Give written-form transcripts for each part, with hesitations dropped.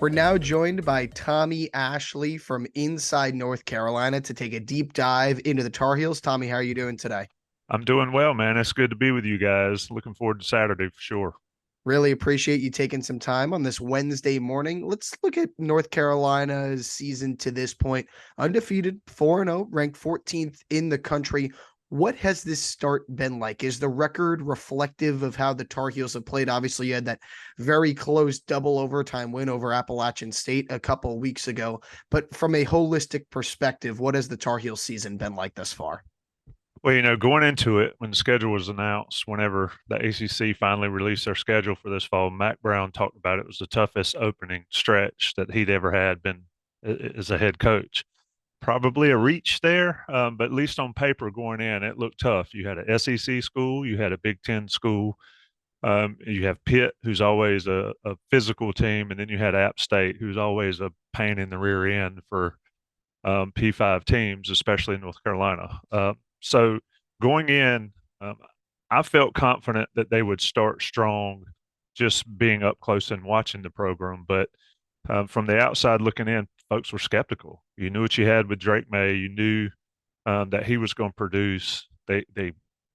We're now joined by Tommy Ashley from inside North Carolina to take a deep dive into the Tar Heels. Tommy, how are you doing today? I'm doing well, man. It's good to be with you guys. Looking forward to Saturday for sure. Really appreciate you taking some time on this Wednesday morning. Let's look at North Carolina's season to this point. Undefeated, 4-0, ranked 14th in the country. What has this start been like? Is the record reflective of how the Tar Heels have played? Obviously, you had that very close double overtime win over Appalachian State a couple of weeks ago. But from a holistic perspective, what has the Tar Heels season been like thus far? Well, going into it, when the schedule was announced, whenever the ACC finally released their schedule for this fall, Mack Brown talked about it was the toughest opening stretch that he'd ever had been as a head coach. Probably a reach there, but at least on paper going in, it looked tough. You had an SEC school, you had a Big Ten school, you have Pitt, who's always a physical team, and then you had App State, who's always a pain in the rear end for P5 teams, especially in North Carolina. So going in, um, I felt confident that they would start strong just being up close and watching the program. But from the outside looking in, folks were skeptical. You knew what you had with Drake Maye. You knew that he was going to produce. The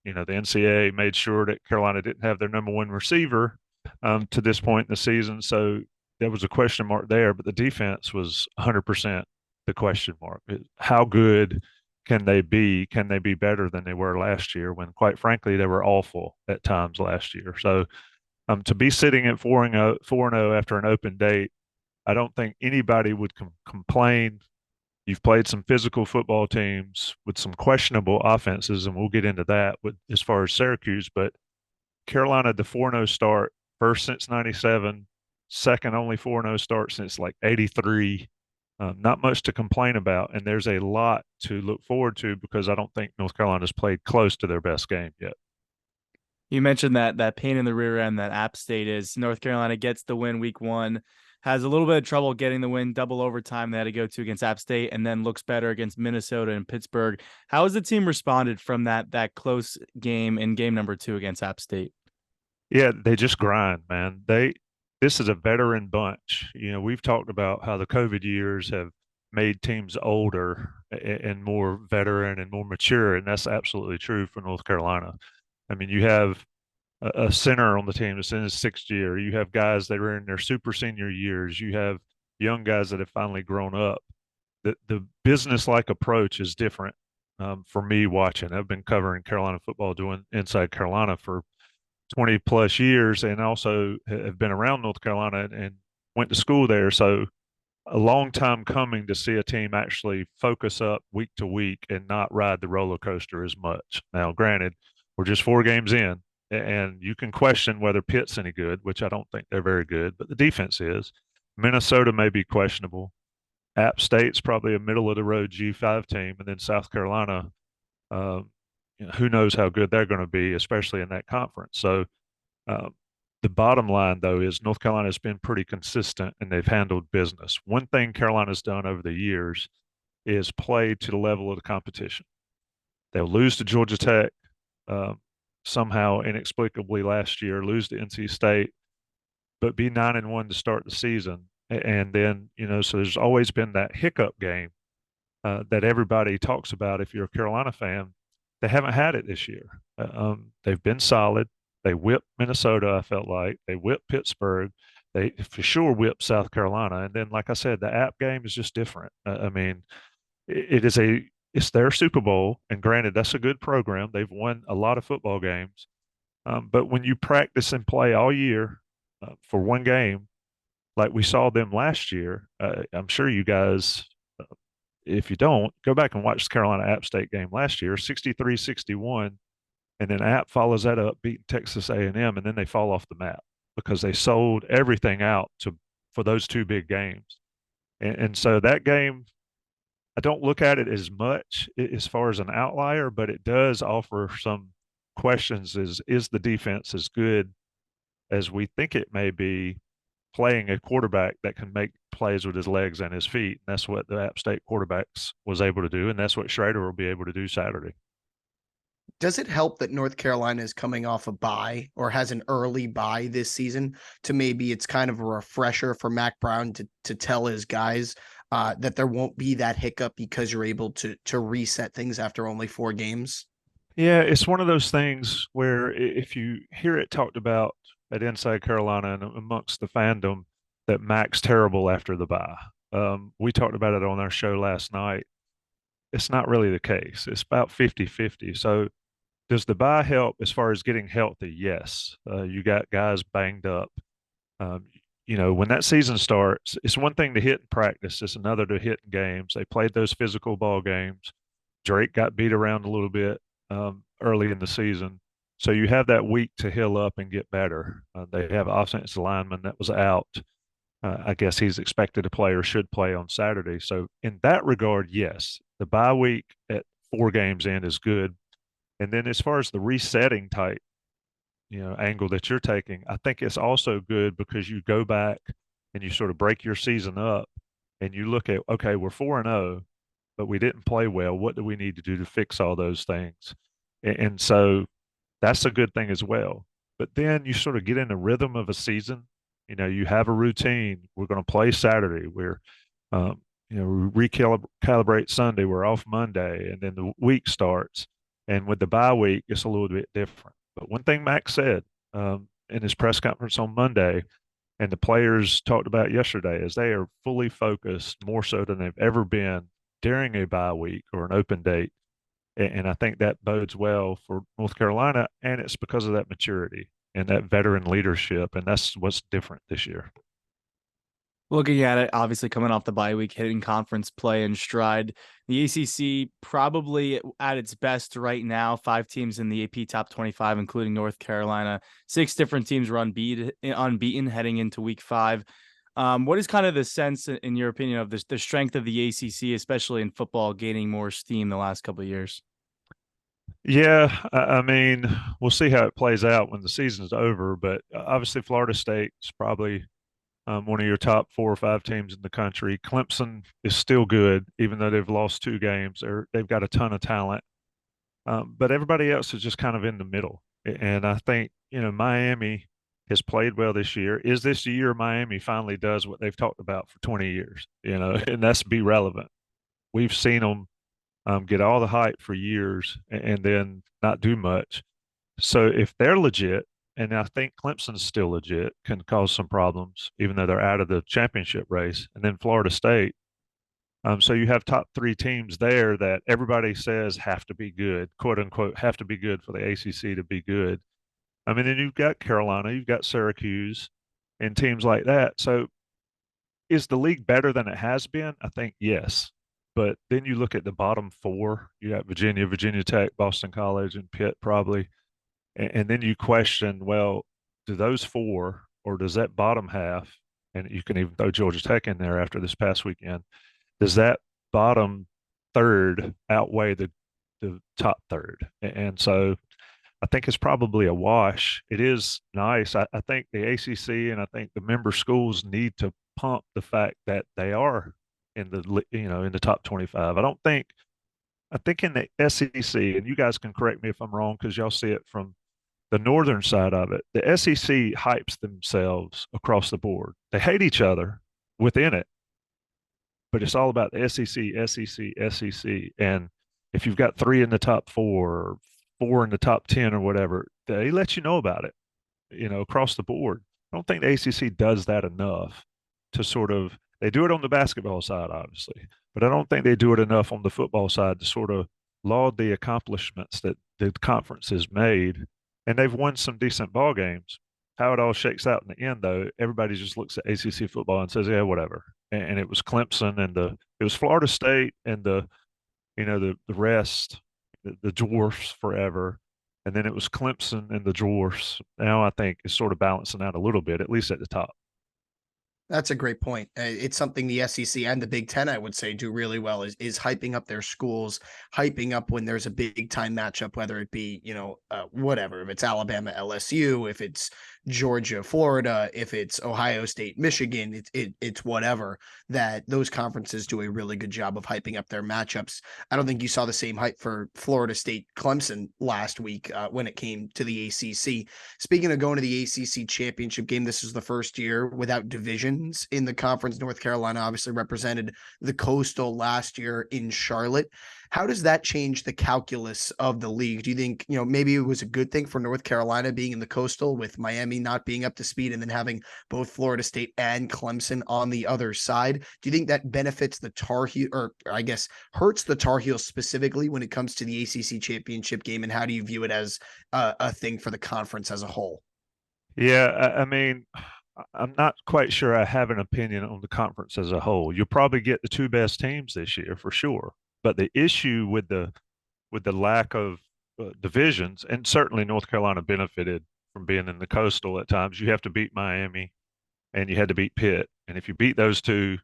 NCAA made sure that Carolina didn't have their number one receiver to this point in the season. So there was a question mark there, but the defense was 100% the question mark. How good can they be? Can they be better than they were last year when, quite frankly, they were awful at times last year? So to be sitting at 4-0 after an open date, I don't think anybody would complain. You've played some physical football teams with some questionable offenses, and we'll get into that as far as Syracuse. But Carolina, the 4-0 start, first since 97, second only 4-0 start since like 83. Not much to complain about, and there's a lot to look forward to because I don't think North Carolina's played close to their best game yet. You mentioned that pain in the rear end that App State is. North Carolina gets the win week one, has a little bit of trouble getting the win, double overtime they had to go to against App State, and then looks better against Minnesota and Pittsburgh. How has the team responded from that close game in game number two against App State? Yeah, they just grind, man. This is a veteran bunch. We've talked about how the COVID years have made teams older and more veteran and more mature, and that's absolutely true for North Carolina. I mean, you have a center on the team that's in his sixth year. You have guys that are in their super senior years. You have young guys that have finally grown up. The business-like approach is different for me watching. I've been covering Carolina football, doing Inside Carolina for 20 plus years, and also have been around North Carolina and went to school there. So a long time coming to see a team actually focus up week to week and not ride the roller coaster as much. Now, granted, we're just 4 games in, and you can question whether Pitt's any good, which I don't think they're very good, but the defense is. Minnesota may be questionable. App State's probably a middle of the road G5 team, and then South Carolina, uh, who knows how good they're going to be, especially in that conference. So uh, the bottom line, though, is North Carolina's been pretty consistent and they've handled business. One thing Carolina's done over the years is play to the level of the competition. They'll lose to Georgia Tech uh, somehow inexplicably last year, lose to NC State, but be 9-1 to start the season. And then, so there's always been that hiccup game that everybody talks about if you're a Carolina fan. They haven't had it this year. They've been solid. They whipped Minnesota, I felt like. They whipped Pittsburgh. They for sure whipped South Carolina. And then, like I said, the App game is just different. I mean, it's their Super Bowl, and granted, that's a good program. They've won a lot of football games. But when you practice and play all year for one game, like we saw them last year, I'm sure you guys, if you don't, go back and watch the Carolina App State game last year, 63-61, and then App follows that up, beating Texas A&M, and then they fall off the map because they sold everything out for those two big games. And so that game, I don't look at it as much as far as an outlier, but it does offer some questions. Is the defense as good as we think it may be, playing a quarterback that can make plays with his legs and his feet? And that's what the App State quarterbacks was able to do, and that's what Schrader will be able to do Saturday. Does it help that North Carolina is coming off a bye or has an early bye this season to maybe it's kind of a refresher for Mack Brown to tell his guys that there won't be that hiccup because you're able to reset things after only 4 games? Yeah, it's one of those things where if you hear it talked about at Inside Carolina and amongst the fandom that Mac's terrible after the bye. We talked about it on our show last night. It's not really the case. It's about 50-50. So does the bye help as far as getting healthy? Yes. You got guys banged up. Um, when that season starts, it's one thing to hit in practice. It's another to hit in games. They played those physical ball games. Drake got beat around a little bit early in the season. So you have that week to heal up and get better. They have an offensive lineman that was out. I guess he's expected to play or should play on Saturday. So in that regard, yes, the bye week at 4 games in is good. And then as far as the resetting type, angle that you're taking, I think it's also good because you go back and you sort of break your season up and you look at, okay, we're 4-0, but we didn't play well. What do we need to do to fix all those things? And so that's a good thing as well. But then you sort of get in the rhythm of a season. You have a routine. We're going to play Saturday. We recalibrate Sunday. We're off Monday, and then the week starts. And with the bye week, it's a little bit different. But one thing Mac said in his press conference on Monday, and the players talked about yesterday, is they are fully focused more so than they've ever been during a bye week or an open date. And I think that bodes well for North Carolina, and it's because of that maturity and that veteran leadership, and that's what's different this year. Looking at it, obviously coming off the bye week, hitting conference play in stride. The ACC probably at its best right now. 5 teams in the AP top 25, including North Carolina. 6 different teams were unbeaten heading into week 5. What is kind of the sense, in your opinion, of the strength of the ACC, especially in football, gaining more steam the last couple of years? Yeah, I mean, we'll see how it plays out when the season's over, but obviously Florida State is probably one of your top 4 or 5 teams in the country. Clemson is still good, even though they've lost 2 games. They've got a ton of talent, but everybody else is just kind of in the middle. And I think Miami has played well this year. Is this the year Miami finally does what they've talked about for 20 years? And that's be relevant. We've seen them get all the hype for years and then not do much. So if they're legit, and I think Clemson's still legit, can cause some problems, even though they're out of the championship race. And then Florida State. So you have top 3 teams there that everybody says have to be good, quote unquote, have to be good for the ACC to be good. I mean, then you've got Carolina, you've got Syracuse, and teams like that. So is the league better than it has been? I think yes. But then you look at the bottom 4, you got Virginia, Virginia Tech, Boston College, and Pitt probably. And then you question, well, do those 4 or does that bottom half, and you can even throw Georgia Tech in there after this past weekend, does that bottom third outweigh the top third? And so I think it's probably a wash. It is nice. I think the ACC and I think the member schools need to pump the fact that they are in the top 25. I think in the SEC, and you guys can correct me if I'm wrong because y'all see it from the northern side of it. The SEC hypes themselves across the board. They hate each other within it, but it's all about the SEC, SEC, SEC. And if you've got 3 in the top 4, or 4 in the top 10, or whatever, they let you know about it, across the board. I don't think the ACC does that enough to sort of, they do it on the basketball side, obviously, but I don't think they do it enough on the football side to sort of laud the accomplishments that the conference has made. And they've won some decent ball games. How it all shakes out in the end, though, everybody just looks at ACC football and says, "Yeah, whatever." And it was Clemson and it was Florida State and the rest, the dwarfs forever, and then it was Clemson and the dwarfs. Now I think it's sort of balancing out a little bit, at least at the top. That's a great point. It's something the SEC and the Big Ten, I would say, do really well is hyping up their schools, hyping up when there's a big time matchup, whether it be, whatever, if it's Alabama, LSU, if it's Georgia, Florida, if it's Ohio State, Michigan, it's whatever, that those conferences do a really good job of hyping up their matchups. I don't think you saw the same hype for Florida State Clemson last week when it came to the ACC. Speaking of going to the ACC Championship Game, this is the first year without divisions in the conference. North Carolina obviously represented the Coastal last year in Charlotte. How does that change the calculus of the league? Do you think, maybe it was a good thing for North Carolina being in the Coastal with Miami not being up to speed and then having both Florida State and Clemson on the other side? Do you think that benefits the Tar Heel, or I guess hurts the Tar Heels specifically when it comes to the ACC Championship Game? And how do you view it as a thing for the conference as a whole? Yeah, I mean, I'm not quite sure I have an opinion on the conference as a whole. You'll probably get the two best teams this year for sure. But the issue with the lack of divisions, and certainly North Carolina benefited from being in the Coastal at times. You have to beat Miami, and you had to beat Pitt, and if you beat those two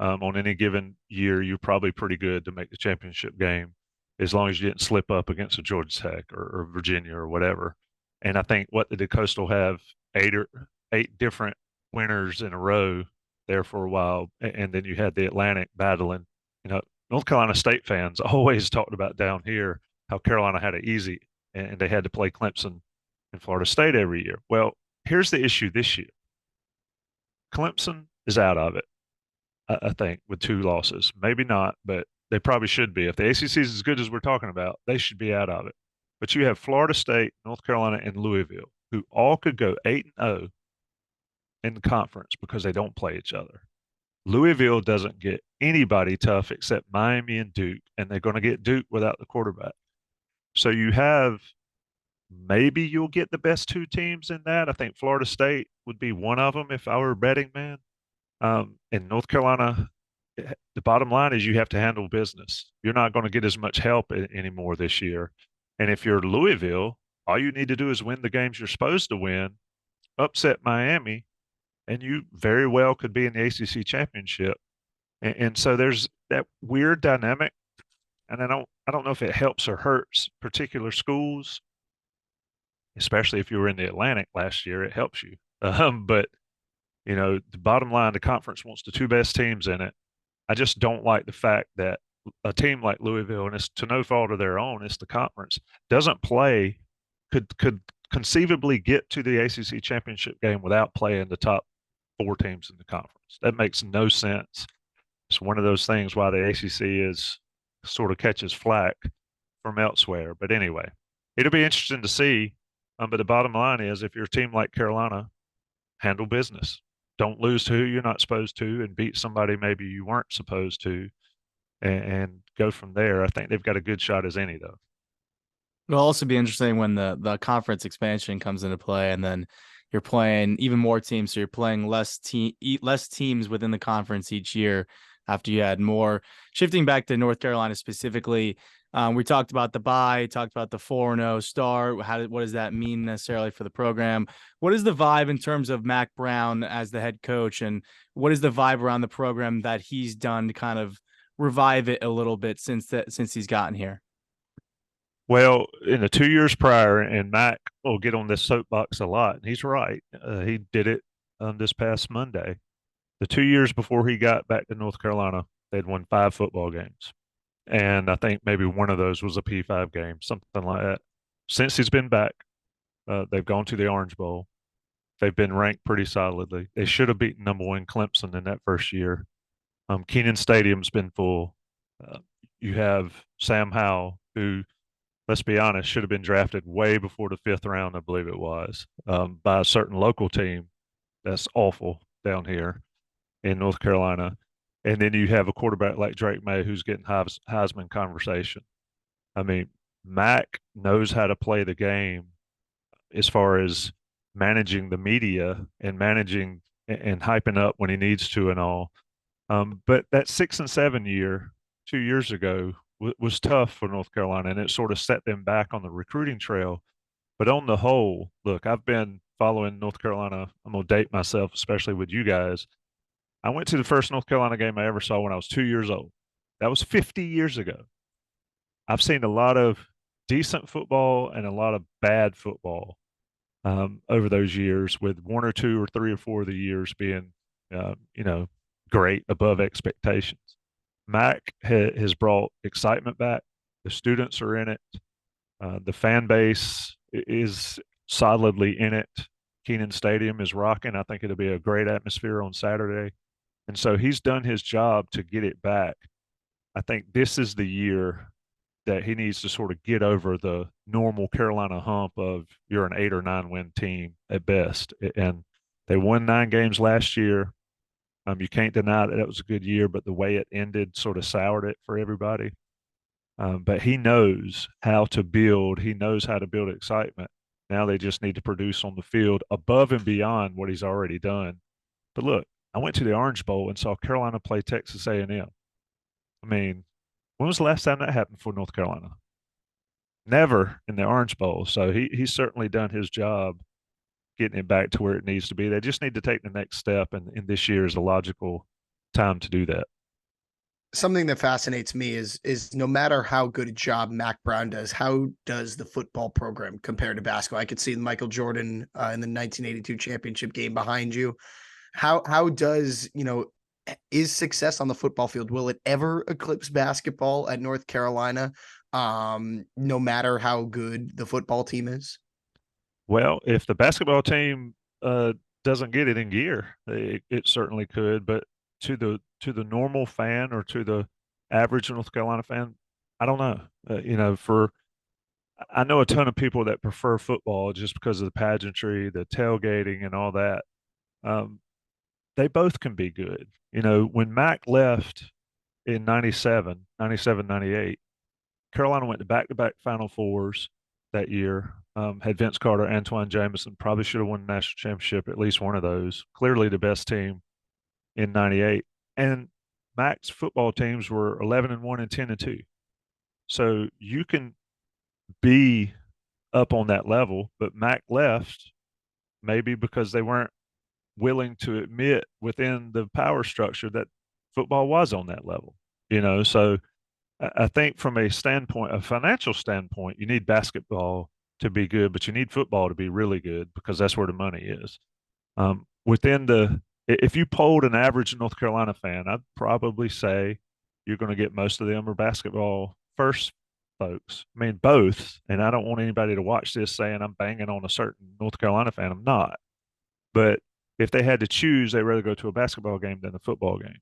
on any given year, you're probably pretty good to make the championship game, as long as you didn't slip up against a Georgia Tech or Virginia or whatever. And I think what did the Coastal have eight different winners in a row there for a while, and then you had the Atlantic battling. North Carolina State fans always talked about down here how Carolina had it easy and they had to play Clemson and Florida State every year. Well, here's the issue this year. Clemson is out of it, I think, with 2 losses. Maybe not, but they probably should be. If the ACC is as good as we're talking about, they should be out of it. But you have Florida State, North Carolina, and Louisville, who all could go 8-0 in the conference because they don't play each other. Louisville doesn't get anybody tough except Miami and Duke, and they're going to get Duke without the quarterback. So you have, maybe you'll get the best 2 teams in that. I think Florida State would be one of them if I were a betting man. In North Carolina, the bottom line is you have to handle business. You're not going to get as much help anymore this year. And if you're Louisville, all you need to do is win the games you're supposed to win, upset Miami, and you very well could be in the ACC championship. And so there's that weird dynamic, and I don't know if it helps or hurts particular schools, especially if you were in the Atlantic last year. It helps you, but the bottom line, the conference wants the 2 best teams in it. I just don't like the fact that a team like Louisville, and it's to no fault of their own, it's the conference, doesn't play, could conceivably get to the ACC championship game without playing the top 4 teams in the conference. That makes no sense. It's one of those things why the ACC is sort of catches flack from elsewhere. But anyway, it'll be interesting to see. But the bottom line is, if you're a team like Carolina, handle business. Don't lose to who you're not supposed to, and beat somebody maybe you weren't supposed to, and go from there. I think they've got a good shot as any, though. It'll also be interesting when the conference expansion comes into play, and then you're playing even more teams. So you're playing less teams within the conference each year after you had more. Shifting back to North Carolina specifically, we talked about the bye, talked about the 4-0 start. What does that mean necessarily for the program? What is the vibe in terms of Mack Brown as the head coach, and what is the vibe around the program that he's done to kind of revive it a little bit since he's gotten here? Well, in the 2 years prior, and Mack will get on this soapbox a lot, and he's right. He did it this past Monday. The 2 years before he got back to North Carolina, they'd won 5 football games. And I think maybe one of those was a P5 game, something like that. Since he's been back, they've gone to the Orange Bowl. They've been ranked pretty solidly. They should have beaten number 1 Clemson in that first year. Kenan Stadium's been full. You have Sam Howell, who, let's be honest, should have been drafted way before the 5th round, I believe it was, by a certain local team that's awful down here in North Carolina. And then you have a quarterback like Drake Maye who's getting Heisman conversation. I mean, Mack knows how to play the game as far as managing the media and managing and hyping up when he needs to and all. But that 6 and 7 year, 2 years ago, was tough for North Carolina, and it sort of set them back on the recruiting trail. But on the whole, look, I've been following North Carolina. I'm going to date myself, especially with you guys. I went to the first North Carolina game I ever saw when I was 2 years old. That was 50 years ago. I've seen a lot of decent football and a lot of bad football. over those years, with one or two or three or four of the years being, you know, great above expectations. Mack has brought excitement back. The students are in it. The fan base is solidly in it. Keenan Stadium is rocking. I think it'll be a great atmosphere on Saturday. And so he's done his job to get it back. I think this is the year that he needs to sort of get over the normal Carolina hump of you're an 8 or 9 win team at best. And they won 9 games last year. You can't deny that it was a good year, but the way it ended sort of soured it for everybody. But he knows how to build. He knows how to build excitement. Now they just need to produce on the field above and beyond what he's already done. But look, I went to the Orange Bowl and saw Carolina play Texas A&M. I mean, when was the last time that happened for North Carolina? Never in the Orange Bowl. So he's certainly done his job getting it back to where it needs to be. They just need to take the next step, and this year is a logical time to do that. Something that fascinates me is no matter how good a job Mack Brown does, how does the football program compare to basketball? I could see Michael Jordan in the 1982 championship game behind you. How does, is success on the football field, will it ever eclipse basketball at North Carolina? No matter how good the football team is? Well, if the basketball team doesn't get it in gear, it certainly could. But to the normal fan or to the average North Carolina fan, I don't know. I know a ton of people that prefer football just because of the pageantry, the tailgating, and all that. Um, they both can be good. When Mack left in 97, 98, Carolina went to back-to-back Final Fours that year. Had Vince Carter, Antoine Jameson, probably should have won the national championship, at least one of those. Clearly the best team in 98. And Mack's football teams were 11-1 and 10-2. So you can be up on that level, but Mack left maybe because they weren't willing to admit within the power structure that football was on that level. So I think from a financial standpoint, you need basketball to be good, but you need football to be really good because that's where the money is. If you polled an average North Carolina fan, I'd probably say you're going to get most of them are basketball first folks. I mean, both. And I don't want anybody to watch this saying I'm banging on a certain North Carolina fan. I'm not. But if they had to choose, they'd rather go to a basketball game than a football game.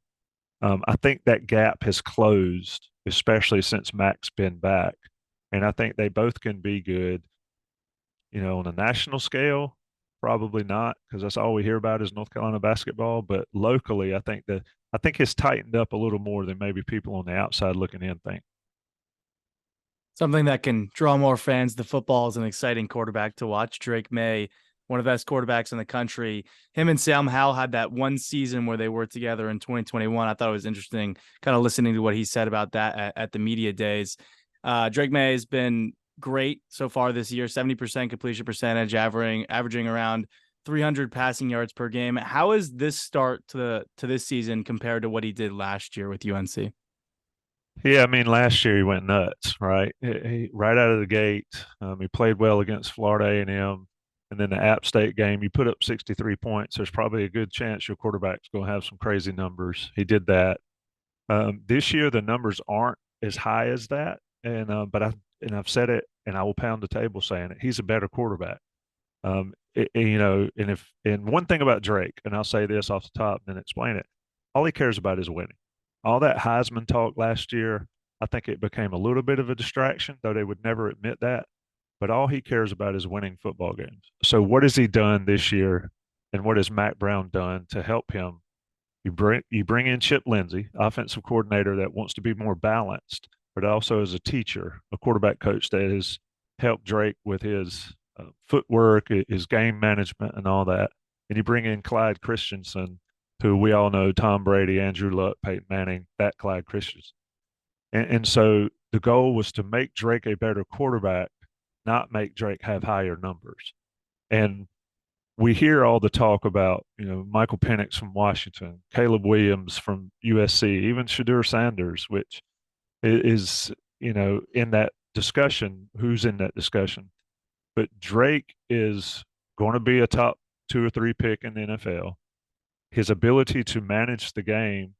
I think that gap has closed, especially since Mack's been back. And I think they both can be good, on a national scale. Probably not, because that's all we hear about is North Carolina basketball. But locally, I think it's tightened up a little more than maybe people on the outside looking in think. Something that can draw more fans to football is an exciting quarterback to watch. Drake Maye, one of the best quarterbacks in the country. Him and Sam Howell had that one season where they were together in 2021. I thought it was interesting kind of listening to what he said about that at the media days. Drake Maye has been great so far this year, 70% completion percentage, averaging around 300 passing yards per game. How is this start to this season compared to what he did last year with UNC? Yeah, I mean, last year he went nuts, right? Right out of the gate, he played well against Florida A&M, and then the App State game, you put up 63 points. There's probably a good chance your quarterback's going to have some crazy numbers. He did that. This year, the numbers aren't as high as that, but I've said it, and I will pound the table saying it. He's a better quarterback. And one thing about Drake, and I'll say this off the top and then explain it, all he cares about is winning. All that Heisman talk last year, I think it became a little bit of a distraction, though they would never admit that. But all he cares about is winning football games. So what has he done this year, and what has Mack Brown done to help him? You bring in Chip Lindsey, offensive coordinator that wants to be more balanced, but also as a teacher, a quarterback coach that has helped Drake with his footwork, his game management, and all that. And you bring in Clyde Christensen, who we all know, Tom Brady, Andrew Luck, Peyton Manning, that Clyde Christensen. And so the goal was to make Drake a better quarterback, not make Drake have higher numbers. And we hear all the talk about, Michael Penix from Washington, Caleb Williams from USC, even Shedeur Sanders, which is, in that discussion, who's in that discussion. But Drake is going to be a top 2 or 3 pick in the NFL. His ability to manage the game,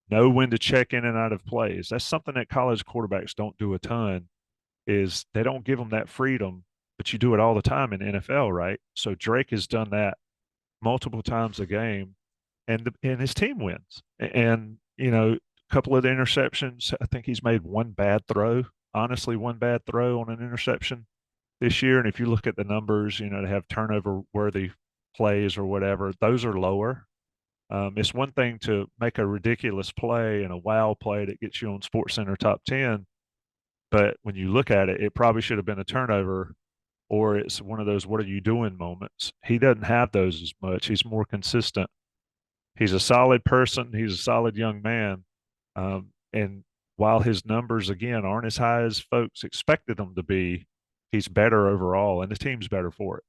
know when to check in and out of plays. That's something that college quarterbacks don't do a ton, is they don't give them that freedom, but you do it all the time in the NFL, right? So Drake has done that multiple times a game, and his team wins. And a couple of the interceptions, I think he's made one bad throw, honestly, one bad throw on an interception this year. And if you look at the numbers, to have turnover worthy plays or whatever, those are lower. It's one thing to make a ridiculous play and a wow play that gets you on SportsCenter top 10, but when you look at it, it probably should have been a turnover, or it's one of those "what are you doing" moments. He doesn't have those as much. He's more consistent. He's a solid person. He's a solid young man. And while his numbers, again, aren't as high as folks expected them to be, he's better overall, and the team's better for it.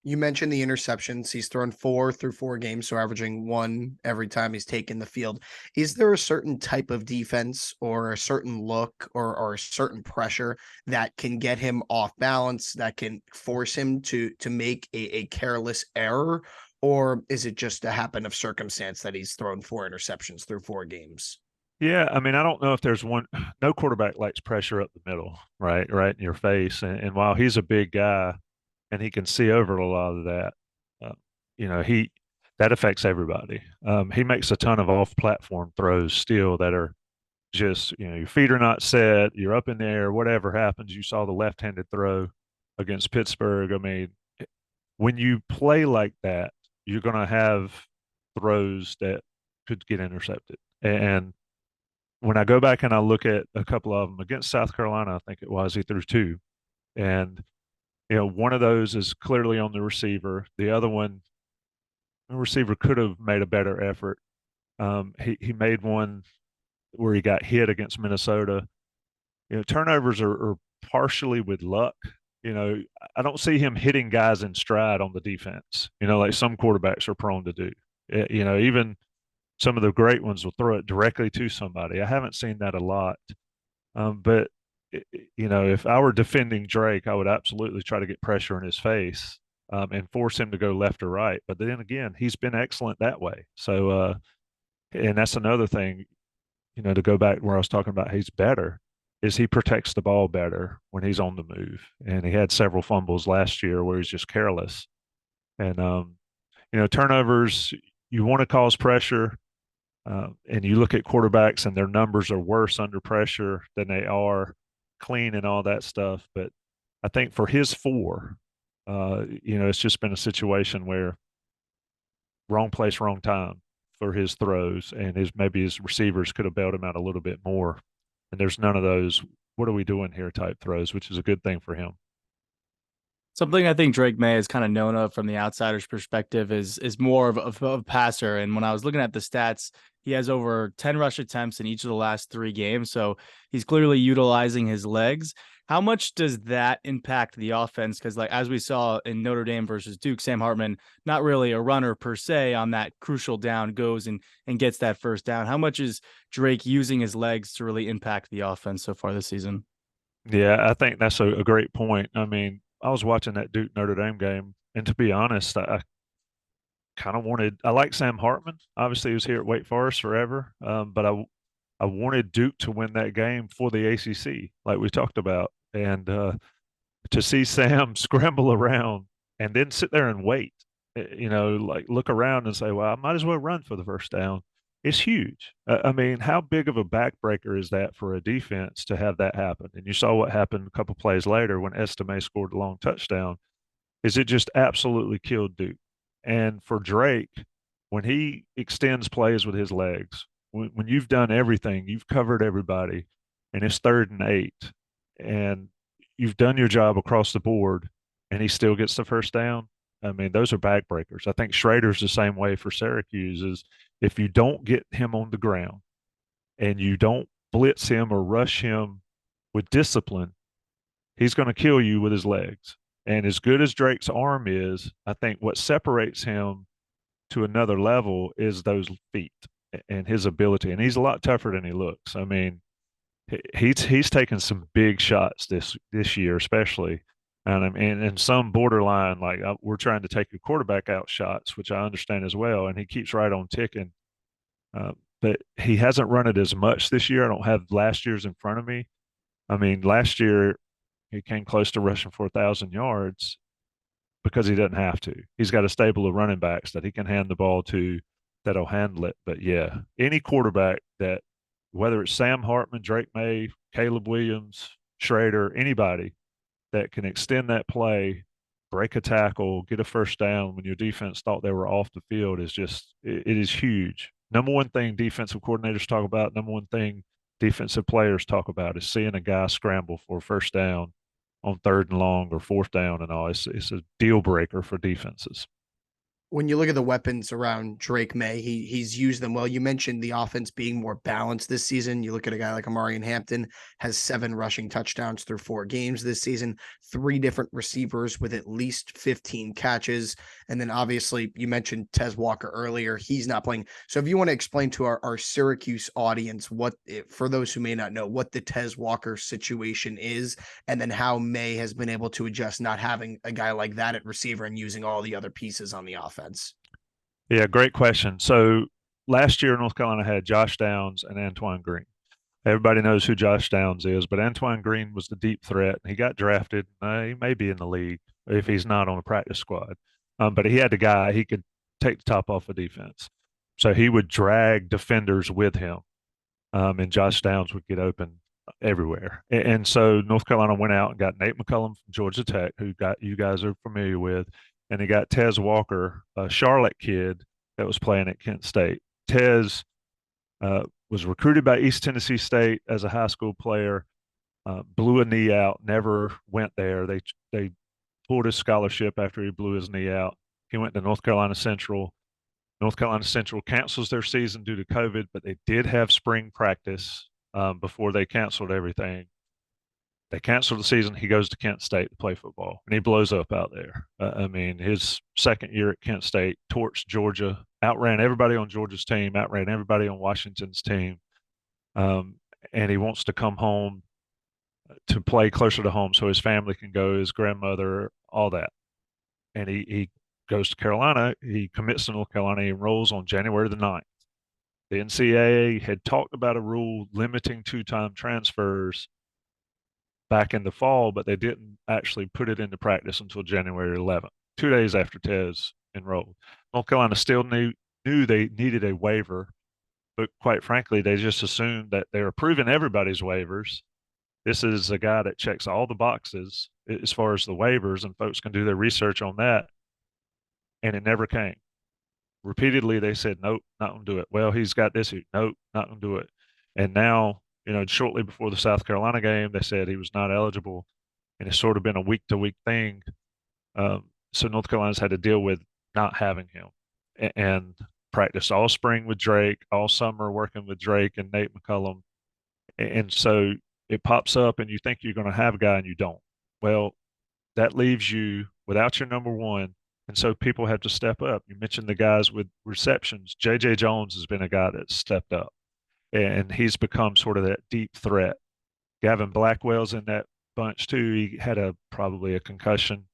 You mentioned the interceptions. He's thrown 4 through 4 games, so averaging 1 every time he's taken the field. Is there a certain type of defense or a certain look or a certain pressure that can get him off balance, that can force him to make a careless error? Or is it just a happen of circumstance that he's thrown 4 interceptions through 4 games? Yeah, I mean, I don't know if there's one. No quarterback likes pressure up the middle, right in your face. And while he's a big guy and he can see over a lot of that, uh, he that affects everybody. He makes a ton of off-platform throws still that are just, your feet are not set, you're up in the air, whatever happens. You saw the left-handed throw against Pittsburgh. I mean, when you play like that, you're going to have throws that could get intercepted. And when I go back and I look at a couple of them against South Carolina, I think it was, he threw 2. And, one of those is clearly on the receiver. The other one, the receiver could have made a better effort. He made one where he got hit against Minnesota. Turnovers are partially with luck. I don't see him hitting guys in stride on the defense, like some quarterbacks are prone to do. Even some of the great ones will throw it directly to somebody. I haven't seen that a lot. But, if I were defending Drake, I would absolutely try to get pressure in his face and force him to go left or right. But then again, he's been excellent that way. So, and that's another thing, to go back where I was talking about he's better, is he protects the ball better when he's on the move. And he had several fumbles last year where he's just careless. And, turnovers, you want to cause pressure. And you look at quarterbacks and their numbers are worse under pressure than they are clean and all that stuff. But I think for his 4, it's just been a situation where wrong place, wrong time for his throws, and maybe his receivers could have bailed him out a little bit more. And there's none of those "what are we doing here" type throws, which is a good thing for him. Something I think Drake Maye is kind of known of from the outsider's perspective is more of a passer. And when I was looking at the stats, he has over 10 rush attempts in each of the last 3 games. So he's clearly utilizing his legs. How much does that impact the offense? Because as we saw in Notre Dame versus Duke, Sam Hartman, not really a runner per se on that crucial down, goes and gets that first down. How much is Drake using his legs to really impact the offense so far this season? Yeah, I think that's a great point. I mean, I was watching that Duke Notre Dame game, and to be honest, I kind of I like Sam Hartman. Obviously, he was here at Wake Forest forever, but I wanted Duke to win that game for the ACC, like we talked about. And to see Sam scramble around and then sit there and wait, like look around and say, well, I might as well run for the first down. It's huge. I mean, how big of a backbreaker is that for a defense to have that happen? And you saw what happened a couple plays later when Estime scored a long touchdown. Is it just absolutely killed Duke? And for Drake, when he extends plays with his legs, when you've done everything, you've covered everybody, and it's 3rd and 8, and you've done your job across the board, and he still gets the first down. I mean, those are backbreakers. I think Schrader's the same way for Syracuse. Is if you don't get him on the ground and you don't blitz him or rush him with discipline, he's going to kill you with his legs. And as good as Drake's arm is, I think what separates him to another level is those feet and his ability. And he's a lot tougher than he looks. I mean, he's taken some big shots this year, especially. And I mean, and some borderline, like we're trying to take your quarterback out shots, which I understand as well. And he keeps right on ticking. Uh, but he hasn't run it as much this year. I don't have last year's in front of me. I mean, last year he came close to rushing for 1,000 yards because he doesn't have to. He's got a stable of running backs that he can hand the ball to that'll handle it. But yeah, any quarterback that, whether it's Sam Hartman, Drake Maye, Caleb Williams, Schrader, anybody that can extend that play, break a tackle, get a first down when your defense thought they were off the field is just, it is huge. Number one thing defensive coordinators talk about, number one thing defensive players talk about is seeing a guy scramble for a first down on 3rd and long or 4th down and all. It's a deal breaker for defenses. When you look at the weapons around Drake Maye, he's used them well. You mentioned the offense being more balanced this season. You look at a guy like Amarian Hampton, has 7 rushing touchdowns through 4 games this season, 3 different receivers with at least 15 catches. And then obviously you mentioned Tez Walker earlier. He's not playing. So if you want to explain to our Syracuse audience what, for those who may not know, what the Tez Walker situation is, and then how Maye has been able to adjust not having a guy like that at receiver and using all the other pieces on the offense. Yeah, great question. So last year, North Carolina had Josh Downs and Antoine Green. Everybody knows who Josh Downs is, but Antoine Green was the deep threat. He got drafted. He may be in the league if he's not on a practice squad. But he had the guy, he could take the top off of defense. So he would drag defenders with him, and Josh Downs would get open everywhere. And so North Carolina went out and got Nate McCullum from Georgia Tech, who got you guys are familiar with, and they got Tez Walker, a Charlotte kid that was playing at Kent State. Tez was recruited by East Tennessee State as a high school player, blew a knee out, never went there. They pulled his scholarship after he blew his knee out. He went to North Carolina Central. North Carolina Central cancels their season due to COVID, but they did have spring practice before they canceled everything. They canceled the season. He goes to Kent State to play football, and he blows up out there. I mean, his second year at Kent State, torched Georgia, outran everybody on Georgia's team, outran everybody on Washington's team, and he wants to come home to play closer to home so his family can go, his grandmother, all that. And he goes to Carolina. He commits to North Carolina. He enrolls on January the 9th. The NCAA had talked about a rule limiting 2-time transfers back in the fall, but they didn't actually put it into practice until January 11th, 2 days after Tez enrolled. North Carolina still knew they needed a waiver, but quite frankly, they just assumed that they were approving everybody's waivers. This is a guy that checks all the boxes as far as the waivers, and folks can do their research on that. And it never came. Repeatedly, they said, nope, not going to do it. Well, he's got this. Nope, not going to do it. And now, shortly before the South Carolina game, they said he was not eligible. And it's sort of been a week-to-week thing. So North Carolina's had to deal with not having him and practice all spring with Drake, all summer working with Drake and Nate McCullum. And so it pops up and you think you're going to have a guy and you don't. Well, that leaves you without your number one. And so people have to step up. You mentioned the guys with receptions. J.J. Jones has been a guy that's stepped up, and he's become sort of that deep threat. Gavin Blackwell's in that bunch too. He had probably a concussion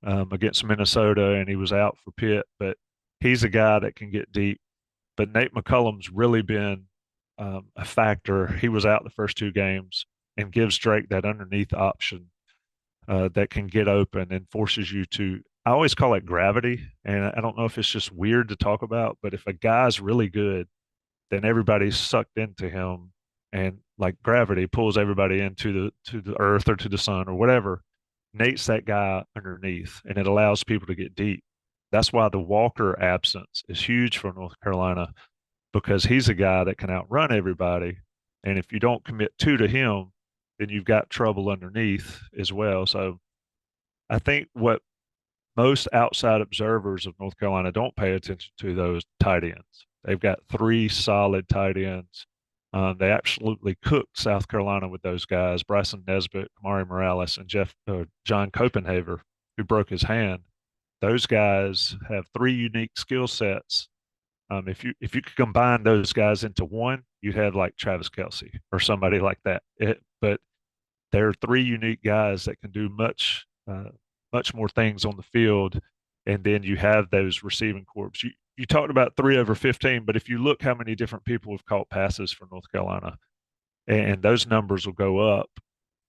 against Minnesota, and he was out for Pitt, but he's a guy that can get deep. But Nate McCullum's really been a factor. He was out the first 2 games and gives Drake that underneath option that can get open and forces you to, I always call it gravity. And I don't know if it's just weird to talk about, but if a guy's really good, then everybody's sucked into him, and like gravity pulls everybody into the earth or to the sun or whatever. Nate's that guy underneath, and it allows people to get deep. That's why the Walker absence is huge for North Carolina, because he's a guy that can outrun everybody. And if you don't commit 2 to him, then you've got trouble underneath as well. So I think what most outside observers of North Carolina don't pay attention to those tight ends. They've got 3 solid tight ends. They absolutely cooked South Carolina with those guys: Bryson Nesbitt, Amari Morales, and John Copenhaver, who broke his hand. Those guys have 3 unique skill sets. If you could combine those guys into one, you'd have like Travis Kelce or somebody like that. But they're 3 unique guys that can do much much more things on the field, and then you have those receiving corps. You talked about 3 over 15, but if you look how many different people have caught passes for North Carolina, and those numbers will go up.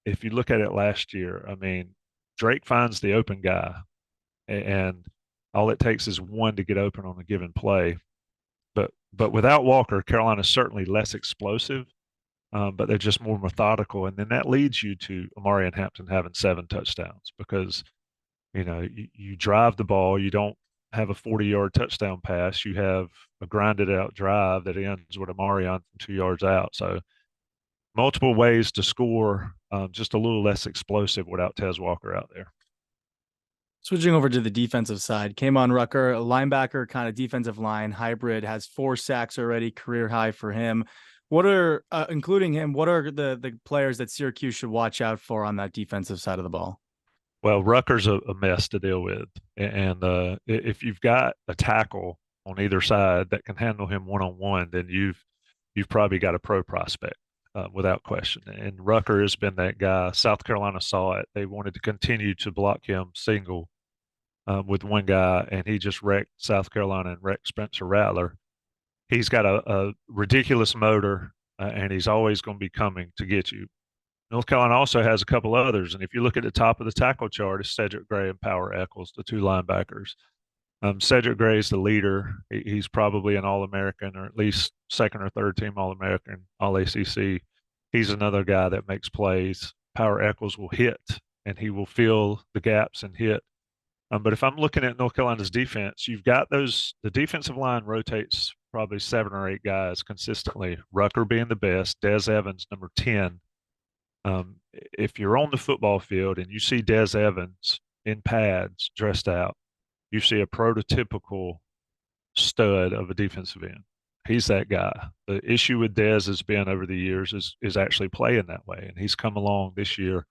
If you look at it last year, I mean, Drake finds the open guy, and all it takes is one to get open on a given play. But without Walker, Carolina's certainly less explosive, but they're just more methodical, and then that leads you to Amari and Hampton having 7 touchdowns because you drive the ball, you don't have a 40-yard touchdown pass, you have a grinded out drive that ends with Amari on 2 yards out. So multiple ways to score, just a little less explosive without Tez Walker out there. Switching over to the defensive side, K'Mon Rucker, a linebacker kind of defensive line hybrid, has 4 sacks already, career high for him. What are, including him, what are the players that Syracuse should watch out for on that defensive side of the ball? Well, Rucker's a mess to deal with, and if you've got a tackle on either side that can handle him one-on-one, then you've probably got a pro prospect. Without question. And Rucker has been that guy. South Carolina saw it. They wanted to continue to block him single with one guy, and he just wrecked South Carolina and wrecked Spencer Rattler. He's got a ridiculous motor, and he's always going to be coming to get you. North Carolina also has a couple others, and if you look at the top of the tackle chart, it's Cedric Gray and Power Eccles, the 2 linebackers. Cedric Gray is the leader. He's probably an All-American or at least second or third team All-American, All-ACC. He's another guy that makes plays. Power Eccles will hit, and he will fill the gaps and hit. But if I'm looking at North Carolina's defense, you've got the defensive line rotates probably 7 or 8 guys consistently, Rucker being the best, Des Evans, number 10. If you're on the football field and you see Des Evans in pads dressed out, you see a prototypical stud of a defensive end. He's that guy. The issue with Dez has been over the years is actually playing that way, and he's come along this year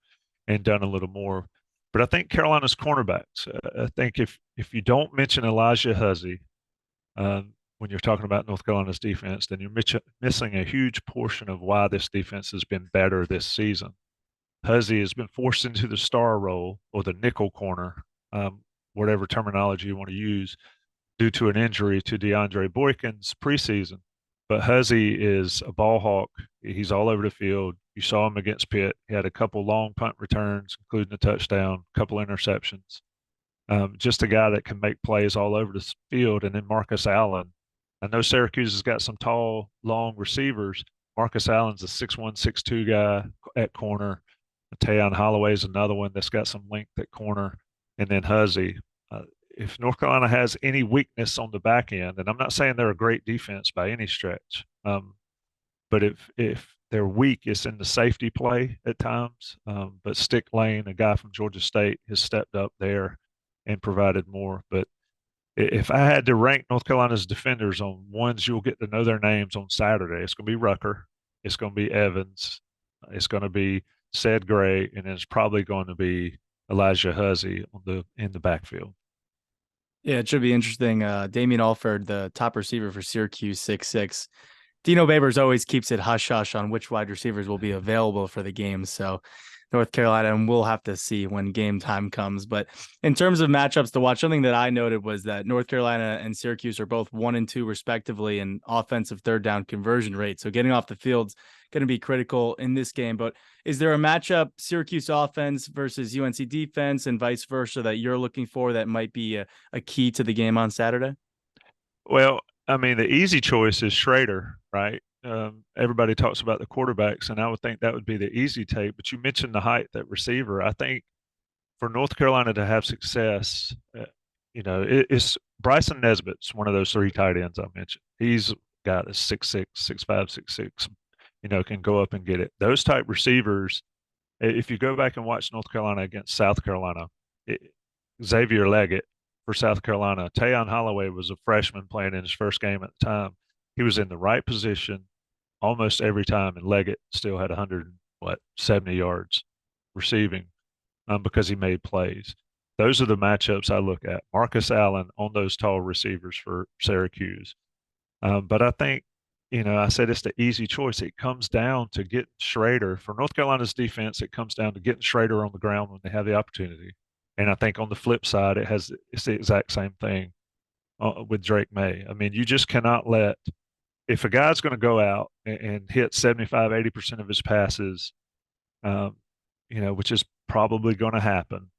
and done a little more. But I think Carolina's cornerbacks. I think if you don't mention Elijah Huzzy when you're talking about North Carolina's defense, then you're missing a huge portion of why this defense has been better this season. Huzzy has been forced into the star role or the nickel corner, whatever terminology you want to use, due to an injury to DeAndre Boykins preseason. But Huzzy is a ball hawk. He's all over the field. You saw him against Pitt. He had a couple long punt returns, including a touchdown, a couple interceptions. Just a guy that can make plays all over the field. And then Marcus Allen. I know Syracuse has got some tall, long receivers. Marcus Allen's a 6'1", 6'2" guy at corner. Tayon Holloway's another one that's got some length at corner. And then Huzzy. If North Carolina has any weakness on the back end, and I'm not saying they're a great defense by any stretch, but if they're weak, it's in the safety play at times. But Stick Lane, a guy from Georgia State, has stepped up there and provided more. But if I had to rank North Carolina's defenders on ones you'll get to know their names on Saturday, it's going to be Rucker, it's going to be Evans, it's going to be Ced Gray, and it's probably going to be Elijah Huzzy in the backfield. Yeah, it should be interesting. Damian Alford, the top receiver for Syracuse, 6'6". Dino Babers always keeps it hush-hush on which wide receivers will be available for the game. So North Carolina, and we'll have to see when game time comes. But in terms of matchups to watch, something that I noted was that North Carolina and Syracuse are both 1 and 2 respectively in offensive third down conversion rate. So getting off the field's going to be critical in this game. But is there a matchup, Syracuse offense versus UNC defense and vice versa, that you're looking for that might be a key to the game on Saturday? Well, I mean, the easy choice is Schrader, right? Everybody talks about the quarterbacks, and I would think that would be the easy take. But you mentioned the height, that receiver. I think for North Carolina to have success, it's Bryson Nesbitt's one of those 3 tight ends I mentioned. He's got a 6'6", 6'5", 6'6", can go up and get it. Those type receivers, if you go back and watch North Carolina against South Carolina, Xavier Leggett for South Carolina, Tayon Holloway was a freshman playing in his first game at the time. He was in the right position almost every time, and Leggett still had 170 yards receiving because he made plays. Those are the matchups I look at. Marcus Allen on those tall receivers for Syracuse. But I think, I said it's the easy choice. It comes down to getting Schrader. For North Carolina's defense, it comes down to getting Schrader on the ground when they have the opportunity. And I think on the flip side, it's the exact same thing with Drake Maye. I mean, you just cannot let if a guy's going to go out and hit 75, 80% of his passes, um, which is probably going to happen.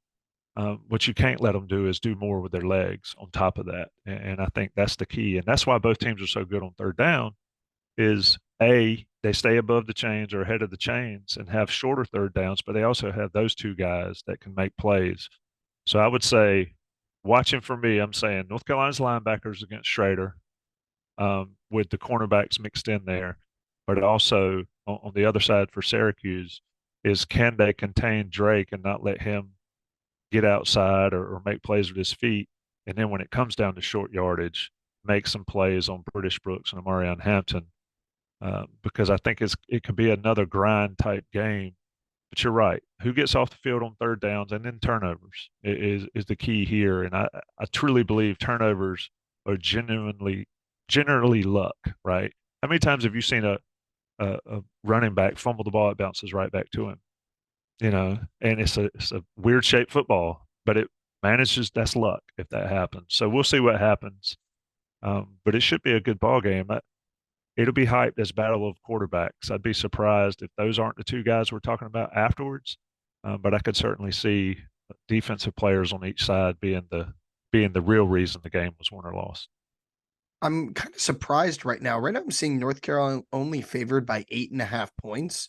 What you can't let them do is do more with their legs on top of that. And I think that's the key. And that's why both teams are so good on third down is they stay above the chains or ahead of the chains and have shorter third downs, but they also have those two guys that can make plays. So I would say, watching for me, I'm saying North Carolina's linebackers against Schrader, with the cornerbacks mixed in there, but also on the other side for Syracuse is can they contain Drake and not let him get outside or make plays with his feet, and then when it comes down to short yardage, make some plays on British Brooks and Amarion Hampton, because I think it could be another grind type game. But you're right. Who gets off the field on third downs and then turnovers is the key here. And I truly believe turnovers are generally luck, right? How many times have you seen a running back fumble the ball, it bounces right back to him? And it's a weird shaped football, but it manages, that's luck if that happens. So we'll see what happens. But it should be a good ball game. It'll be hyped as battle of quarterbacks. I'd be surprised if those aren't the two guys we're talking about afterwards. But I could certainly see defensive players on each side being the real reason the game was won or lost. I'm kind of surprised right now. Right now, I'm seeing North Carolina only favored by 8.5 points,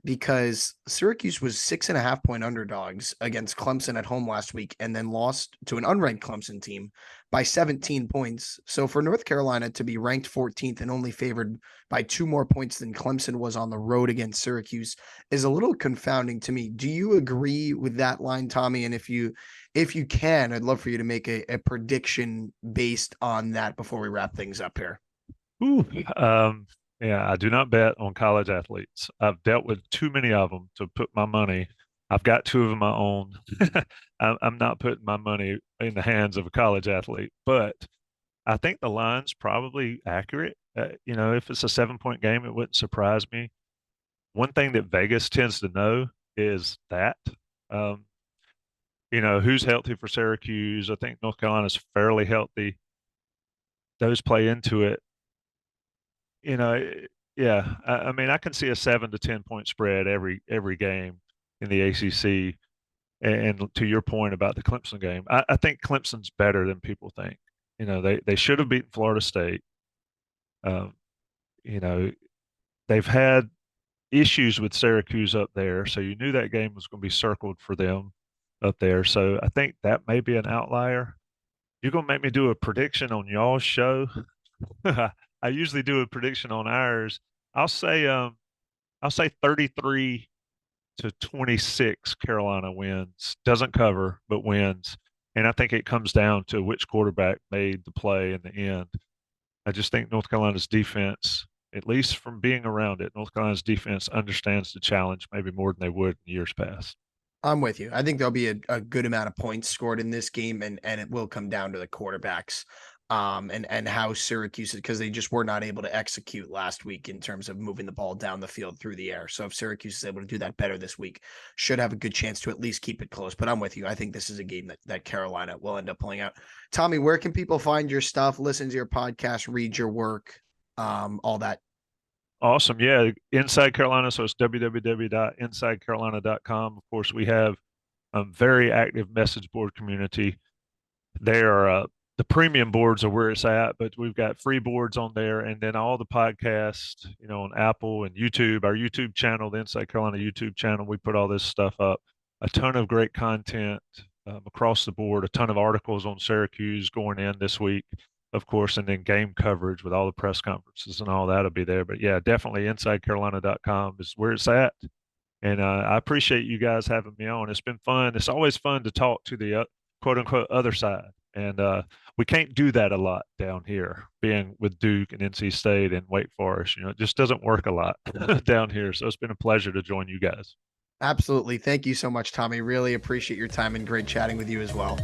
because Syracuse was 6.5 point underdogs against Clemson at home last week and then lost to an unranked Clemson team by 17 points. So for North Carolina to be ranked 14th and only favored by 2 more points than Clemson was on the road against Syracuse is a little confounding to me. Do you agree with that line, Tommy? And if you can, I'd love for you to make a prediction based on that before we wrap things up here. Ooh, yeah, I do not bet on college athletes. I've dealt with too many of them to put my money. I've got 2 of my own. I'm not putting my money in the hands of a college athlete, but I think the line's probably accurate. If it's a 7-point game, it wouldn't surprise me. One thing that Vegas tends to know is that, who's healthy for Syracuse. I think North Carolina's fairly healthy. Those play into it. Yeah. I mean, I can see a 7 to 10 point spread every game in the ACC. And to your point about the Clemson game, I think Clemson's better than people think. They should have beaten Florida State. Um, they've had issues with Syracuse up there, so you knew that game was going to be circled for them up there. So I think that may be an outlier. You're going to make me do a prediction on y'all's show. I usually do a prediction on ours. I'll say 33-26 Carolina wins. Doesn't cover, but wins. And I think it comes down to which quarterback made the play in the end. I just think North Carolina's defense, at least from being around it, North Carolina's defense understands the challenge maybe more than they would in years past. I'm with you. I think there'll be a good amount of points scored in this game, and it will come down to the quarterbacks, and how Syracuse, because they just were not able to execute last week in terms of moving the ball down the field through the air. So if Syracuse is able to do that better this week, should have a good chance to at least keep it close. But I'm with you. I think this is a game that Carolina will end up pulling out. Tommy, where can people find your stuff, listen to your podcast, read your work, all that? Awesome. Yeah. Inside Carolina. So it's www.insidecarolina.com. Of course, we have a very active message board community. They are the premium boards are where it's at, but we've got free boards on there. And then all the podcasts, on Apple and YouTube, our YouTube channel, the Inside Carolina YouTube channel, we put all this stuff up. A ton of great content across the board, a ton of articles on Syracuse going in this week, of course, and then game coverage with all the press conferences and all that'll be there. But yeah, definitely InsideCarolina.com is where it's at. And I appreciate you guys having me on. It's been fun. It's always fun to talk to the quote unquote other side. And we can't do that a lot down here, being with Duke and NC State and Wake Forest. It just doesn't work a lot down here. So it's been a pleasure to join you guys. Absolutely. Thank you so much, Tommy. Really appreciate your time and great chatting with you as well.